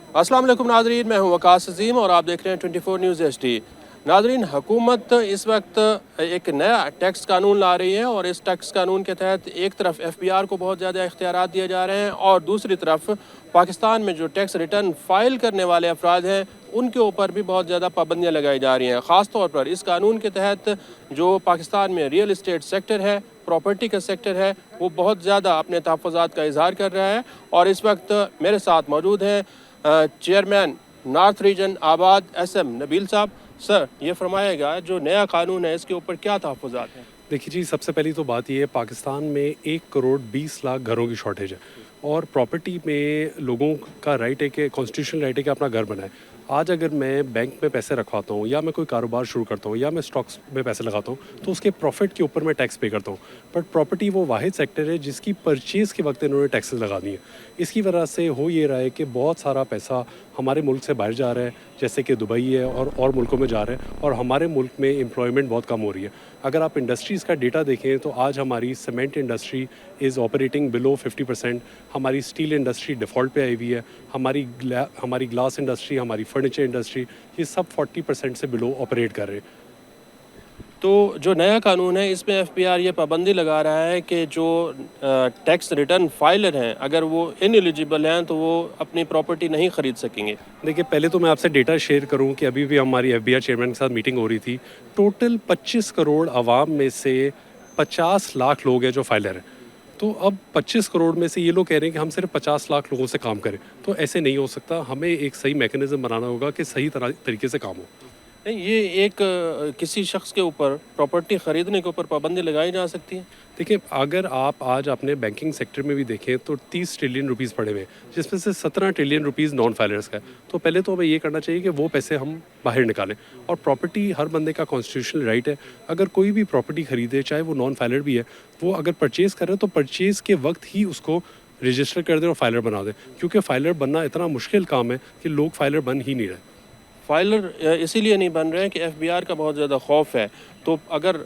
अस्सलाम वालेकुम नाजरीन, मैं हूं वकास अजीम और आप देख रहे हैं 24 न्यूज़ HD। नाजरीन, हुकूमत इस वक्त एक नया टैक्स कानून ला रही है और इस टैक्स कानून के तहत एक तरफ FBR को बहुत ज़्यादा इख्तियारात दिए जा रहे हैं और दूसरी तरफ पाकिस्तान में जो टैक्स रिटर्न फ़ाइल करने वाले अफराद हैं उनके ऊपर भी बहुत ज़्यादा पाबंदियाँ लगाई जा रही हैं। ख़ास तौर पर इस कानून के तहत जो पाकिस्तान में रियल इस्टेट सेक्टर है, प्रॉपर्टी का सेक्टर है, वो बहुत ज़्यादा अपने तहफ़्फ़ुज़ात का इज़हार कर रहा है। और इस वक्त मेरे साथ मौजूद हैं चेयरमैन नॉर्थ रीजन आबाद SM नबील साहब। सर, ये फरमाएगा जो नया कानून है इसके ऊपर क्या तहफ़्फ़ुज़ात हैं? देखिए जी, सबसे पहली तो बात ये है, पाकिस्तान में 1 करोड़ 20 लाख घरों की शॉर्टेज है और प्रॉपर्टी में लोगों का राइट है कि कॉन्स्टिट्यूशनल राइट है कि अपना घर बनाए। आज अगर मैं बैंक में पैसे रखवाता हूँ या मैं कोई कारोबार शुरू करता हूँ या मैं स्टॉक्स में पैसे लगाता हूँ तो उसके प्रॉफिट के ऊपर मैं टैक्स पे करता हूँ। बट प्रॉपर्टी वो वाहिद सेक्टर है जिसकी परचेज़ के वक्त इन्होंने टैक्सेस लगा दिए। इसकी वजह से हो ये रहा है कि बहुत सारा पैसा हमारे मुल्क से बाहर जा रहा है, जैसे कि दुबई है और मुल्कों में जा रहा है, और हमारे मुल्क में एम्प्लॉयमेंट बहुत कम हो रही है। अगर आप इंडस्ट्रीज़ का डेटा देखें तो आज हमारी cement industry is operating below 50%, हमारी स्टील इंडस्ट्री डिफ़ॉल्ट पे आई हुई है, हमारी ग्लास इंडस्ट्री, हमारी फर्नीचर इंडस्ट्री, ये सब 40% से बिलो ऑपरेट कर रहे हैं। तो जो नया कानून है इसमें FBR ये पाबंदी लगा रहा है कि जो टैक्स रिटर्न फाइलर हैं अगर वो इनएलिजिबल हैं तो वो अपनी प्रॉपर्टी नहीं ख़रीद सकेंगे। देखिए, पहले तो मैं आपसे डेटा शेयर करूं कि अभी भी हमारी FBR चेयरमैन के साथ मीटिंग हो रही थी। टोटल 25 करोड़ आवाम में से 50 लाख लोग हैं जो फाइलर हैं। तो अब 25 करोड़ में से ये लोग कह रहे हैं कि हम सिर्फ 50 लाख लोगों से काम करें, तो ऐसे नहीं हो सकता। हमें एक सही मैकेनिज्म बनाना होगा कि सही तरीके से काम हो। नहीं, ये एक किसी शख्स के ऊपर प्रॉपर्टी ख़रीदने के ऊपर पाबंदी लगाई जा सकती है। देखिए, अगर आप आज अपने बैंकिंग सेक्टर में भी देखें तो 30 ट्रिलियन रुपीस पड़े हुए हैं, जिसमें से 17 ट्रिलियन रुपीस नॉन फाइलर्स का है। तो पहले तो हमें ये करना चाहिए कि वो पैसे हम बाहर निकालें। और प्रॉपर्टी हर बंदे का कॉन्स्टिट्यूशनल राइट है। अगर कोई भी प्रॉपर्टी खरीदे, चाहे वो नॉन फाइलर भी है, वो अगर परचेज़ कर रहे हैं तो परचेज़ के वक्त ही उसको रजिस्टर कर दें और फाइलर बना दें, क्योंकि फाइलर बनना इतना मुश्किल काम है कि लोग फाइलर बन ही नहीं रहे। फाइलर इसीलिए नहीं बन रहे हैं कि FBR का बहुत ज़्यादा खौफ है। तो अगर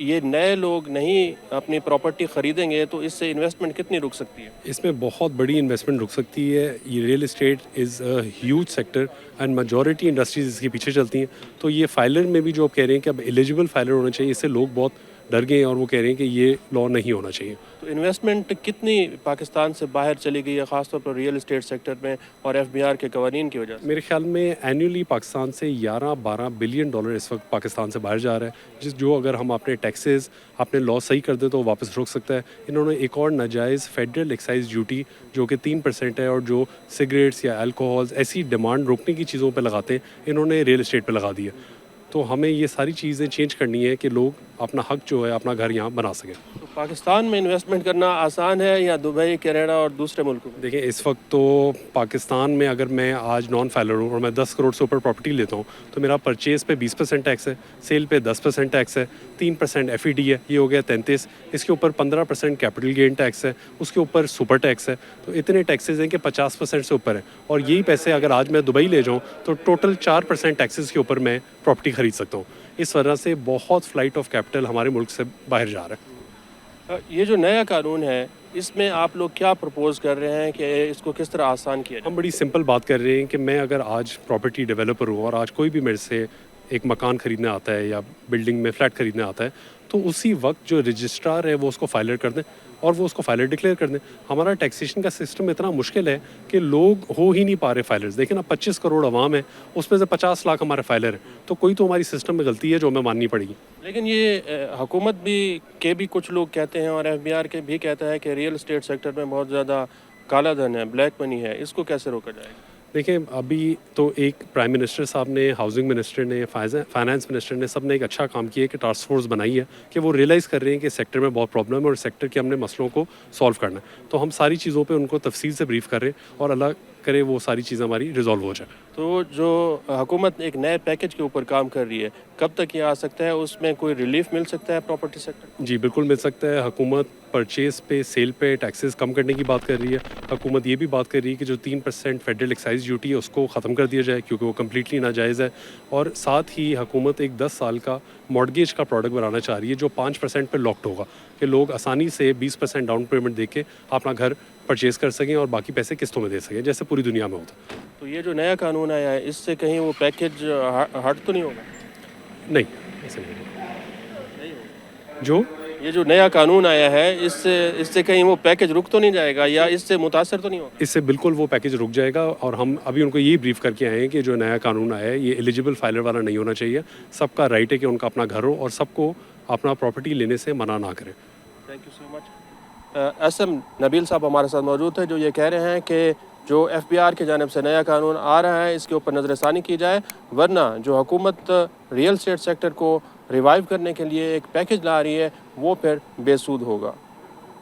ये नए लोग नहीं अपनी प्रॉपर्टी ख़रीदेंगे तो इससे इन्वेस्टमेंट कितनी रुक सकती है? इसमें बहुत बड़ी इन्वेस्टमेंट रुक सकती है। ये real estate is a huge sector and majority industries इसके पीछे चलती हैं। तो ये फाइलर में भी जो आप कह रहे हैं कि अब एलिजिबल फाइलर होना चाहिए, इससे लोग बहुत डर गए हैं और वो कह रहे हैं कि ये लॉ नहीं होना चाहिए। तो इन्वेस्टमेंट कितनी पाकिस्तान से बाहर चली गई है, ख़ासतौर पर रियल एस्टेट सेक्टर में और FBR के कवानीन की वजह से? मेरे ख्याल में एनुअली पाकिस्तान से 11-12 बिलियन डॉलर इस वक्त पाकिस्तान से बाहर जा रहा है, जो अगर हम अपने टैक्सेस, अपने लॉ सही कर दें तो वापस रोक सकता है। इन्होंने एक और नाजायज़ फेडरल एक्साइज ड्यूटी जो कि 3% है और जो सिगरेट्स या अल्कोहल्स ऐसी डिमांड रोकने की चीज़ों पर लगाते हैं, इन्होंने रियल एस्टेट पर लगा दी है। तो हमें ये सारी चीज़ें चेंज करनी है कि लोग अपना हक जो है, अपना घर यहाँ बना सकें। तो पाकिस्तान में इन्वेस्टमेंट करना आसान है या दुबई, कनाडा और दूसरे मुल्कों में? देखिए, इस वक्त तो पाकिस्तान में अगर मैं आज नॉन फाइलर हूँ और मैं 10 करोड़ से ऊपर प्रॉपर्टी लेता हूँ तो मेरा परचेज़ पे 20% टैक्स है, सेल पे 10% टैक्स है, 3% FED है, ये हो गया 33। इसके ऊपर 15% कैपिटल गेन टैक्स है, उसके ऊपर सुपर टैक्स है। तो इतने टैक्सेस हैं कि 50% से ऊपर है। और यही पैसे अगर आज मैं दुबई ले जाऊँ तो टोटल 4% टैक्सेस के ऊपर मैं प्रॉपर्टी खरीद सकता हूँ। इस वजह से बहुत फ्लाइट ऑफ कैपिटल हमारे मुल्क से बाहर जा रहा है। ये जो नया कानून है इसमें आप लोग क्या प्रपोज कर रहे हैं कि इसको किस तरह आसान किया जाए? हम बड़ी सिंपल बात कर रहे हैं कि मैं अगर आज प्रॉपर्टी डेवलपर हूँ और आज कोई भी मेरे से एक मकान ख़रीदने आता है या बिल्डिंग में फ़्लैट ख़रीदने आता है, तो उसी वक्त जो रजिस्ट्रार है वो उसको फाइलर कर दें और वो उसको फाइलर डिक्लेयर कर दें। हमारा टैक्सेशन का सिस्टम इतना मुश्किल है कि लोग हो ही नहीं पा रहे फाइलर्स। देखिए ना, 25 करोड़ आवाम है, उसमें से 50 लाख हमारे फाइलर हैं। तो कोई तो हमारी सिस्टम में गलती है जो हमें माननी पड़ेगी। लेकिन ये हुकूमत भी कुछ लोग कहते हैं और FBR के भी कहता है कि रियल एस्टेट सेक्टर में बहुत ज़्यादा काला धन है, ब्लैक मनी है, इसको कैसे रोका जाएगा? देखिए, अभी तो एक प्राइम मिनिस्टर साहब ने, हाउसिंग मिनिस्टर ने, फाइनेंस मिनिस्टर ने, सब ने एक अच्छा काम किया है कि टास्क फोर्स बनाई है कि वो रियलाइज़ कर रहे हैं कि सेक्टर में बहुत प्रॉब्लम है और सेक्टर के हमने मसलों को सॉल्व करना है। तो हम सारी चीज़ों पे उनको तफसील से ब्रीफ कर रहे हैं और अल्लाह करे वो सारी चीज़ें हमारी रिजॉल्व हो जाए। तो जो हुकूमत एक नए पैकेज के ऊपर काम कर रही है, कब तक ये आ सकता है? उसमें कोई रिलीफ मिल सकता है प्रॉपर्टी सेक्टर? जी, बिल्कुल मिल सकता है। हुकूमत परचेज़ पे, सेल पे टैक्सेस कम करने की बात कर रही है। हुकूमत ये भी बात कर रही है कि जो 3% फेडरल एक्साइज ड्यूटी है उसको ख़त्म कर दिया जाए, क्योंकि वो कम्प्लीटली नाजायज़ है। और साथ ही हुकूमत एक 10 साल का मॉर्टगेज का प्रोडक्ट बनाना चाह रही है जो 5% पे लॉक्ड होगा, कि लोग आसानी से 20% डाउन पेमेंट दे के अपना घर परचेज़ कर सकें और बाकी पैसे किस्तों में दे सकें, जैसे पूरी दुनिया में होता है। तो ये जो नया कानून आया है इससे कहीं वो पैकेज हट तो नहीं होगा? नहीं, ऐसे नहीं होगा। जो ये जो नया कानून आया है इससे इससे कहीं वो पैकेज रुक तो नहीं जाएगा या इससे मुतासर तो नहीं होगा? इससे बिल्कुल वो पैकेज रुक जाएगा और हम अभी उनको ये ब्रीफ करके आए हैं कि जो नया कानून आया है ये एलिजिबल फाइलर वाला नहीं होना चाहिए। सबका राइट है कि उनका अपना घर हो और सबको अपना प्रॉपर्टी लेने से मना ना करें। Thank you so much. SM Nabeel साहब हमारे साथ मौजूद थे जो ये कह रहे हैं कि जो एफबीआर की जानिब से नया कानून आ रहा है इसके ऊपर नज़रसानी की जाए, वरना जो हुकूमत रियल एस्टेट सेक्टर को रिवाइव करने के लिए एक पैकेज ला रही है वो फिर बेसूद होगा।